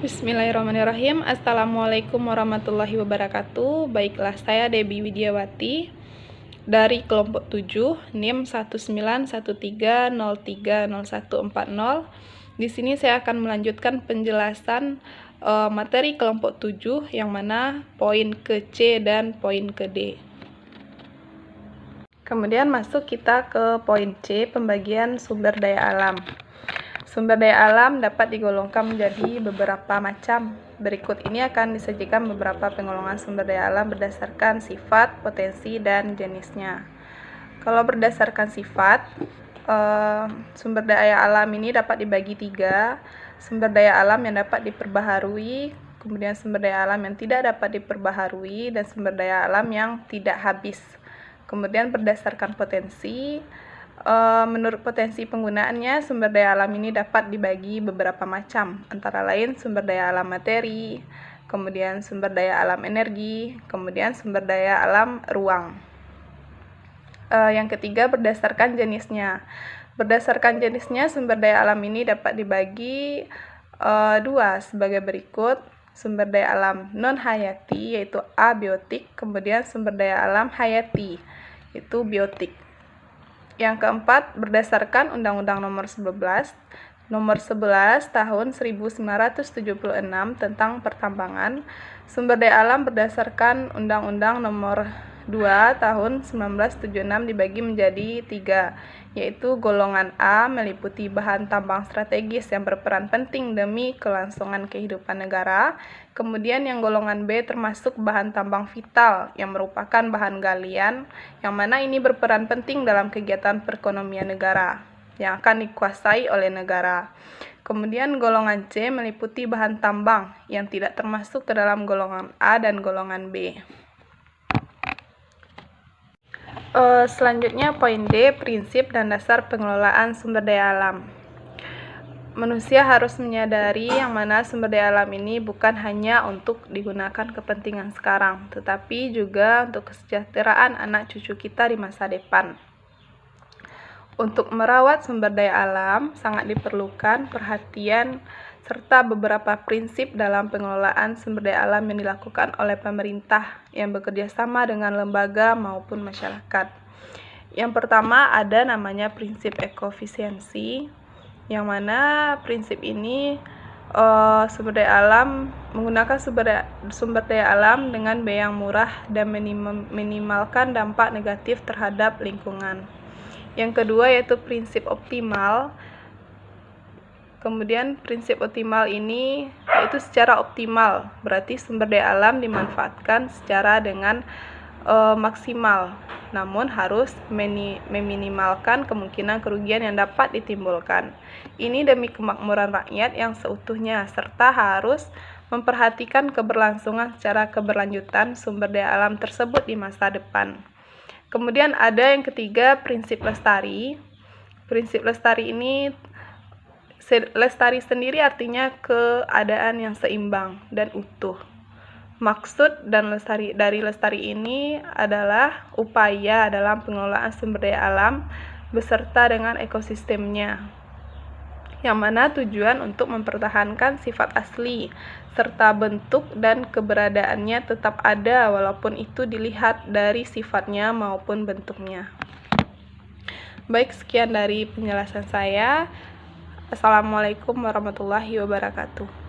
Bismillahirrahmanirrahim. Assalamualaikum warahmatullahi wabarakatuh. Baiklah, saya Debbie Widiawati dari kelompok 7 NIM 19130300140. Di sini saya akan melanjutkan penjelasan materi kelompok 7 yang mana poin ke C dan poin ke D. Kemudian masuk kita ke poin C, pembagian sumber daya alam. Sumber daya alam dapat digolongkan menjadi beberapa macam. Berikut ini akan disajikan beberapa pengolongan sumber daya alam berdasarkan sifat, potensi, dan jenisnya. Kalau berdasarkan sifat, sumber daya alam ini dapat dibagi 3. Sumber daya alam yang dapat diperbaharui, kemudian sumber daya alam yang tidak dapat diperbaharui, dan sumber daya alam yang tidak habis. Kemudian berdasarkan potensi, menurut potensi penggunaannya, sumber daya alam ini dapat dibagi beberapa macam, antara lain sumber daya alam materi, kemudian sumber daya alam energi, kemudian sumber daya alam ruang. Yang ketiga, berdasarkan jenisnya. Berdasarkan jenisnya, sumber daya alam ini dapat dibagi 2 sebagai berikut. Sumber daya alam non-hayati, yaitu abiotik, kemudian sumber daya alam hayati, yaitu biotik. Yang keempat, berdasarkan Undang-Undang Nomor 11 Tahun 1976 tentang pertambangan, sumber daya alam berdasarkan Undang-Undang Nomor 2 Tahun 1976 dibagi menjadi 3, yaitu golongan A meliputi bahan tambang strategis yang berperan penting demi kelangsungan kehidupan negara. Kemudian yang golongan B termasuk bahan tambang vital yang merupakan bahan galian, yang mana ini berperan penting dalam kegiatan perekonomian negara yang akan dikuasai oleh negara. Kemudian golongan C meliputi bahan tambang yang tidak termasuk ke dalam golongan A dan golongan B. Selanjutnya poin D, prinsip dan dasar pengelolaan sumber daya alam. Manusia harus menyadari yang mana sumber daya alam ini bukan hanya untuk digunakan kepentingan sekarang, tetapi juga untuk kesejahteraan anak cucu kita di masa depan. Untuk merawat sumber daya alam sangat diperlukan perhatian serta beberapa prinsip dalam pengelolaan sumber daya alam yang dilakukan oleh pemerintah yang bekerja sama dengan lembaga maupun masyarakat. Yang pertama ada namanya prinsip ekofisiensi, yang mana prinsip ini sumber daya alam menggunakan sumber daya alam dengan biaya yang murah dan minimalkan dampak negatif terhadap lingkungan. Yang kedua yaitu prinsip optimal. Kemudian prinsip optimal ini yaitu secara optimal, berarti sumber daya alam dimanfaatkan secara dengan maksimal, namun harus meminimalkan kemungkinan kerugian yang dapat ditimbulkan. Ini demi kemakmuran rakyat yang seutuhnya, serta harus memperhatikan keberlangsungan secara keberlanjutan sumber daya alam tersebut di masa depan. Kemudian ada yang ketiga, prinsip lestari. Prinsip lestari ini, lestari sendiri artinya keadaan yang seimbang dan utuh. Maksud dari lestari ini adalah upaya dalam pengelolaan sumber daya alam beserta dengan ekosistemnya, yang mana tujuan untuk mempertahankan sifat asli serta bentuk dan keberadaannya tetap ada walaupun itu dilihat dari sifatnya maupun bentuknya. Baik, sekian dari penjelasan saya. Assalamualaikum warahmatullahi wabarakatuh.